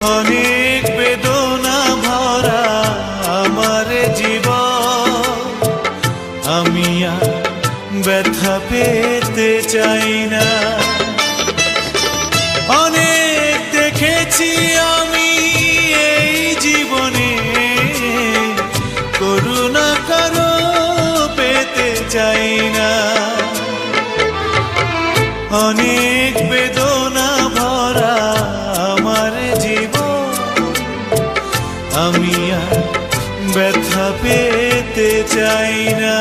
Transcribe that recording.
অনেক বেদনা ভরা আমার জীবন, আমি আর ব্যথা পেতে চাই না। অনেক দেখেছি আমি এই জীবনে, করুণা কারো পেতে চাই না। অনেক বেদনা ভরা আমার জীবন, আমি আর ব্যথা পেতে চাই না।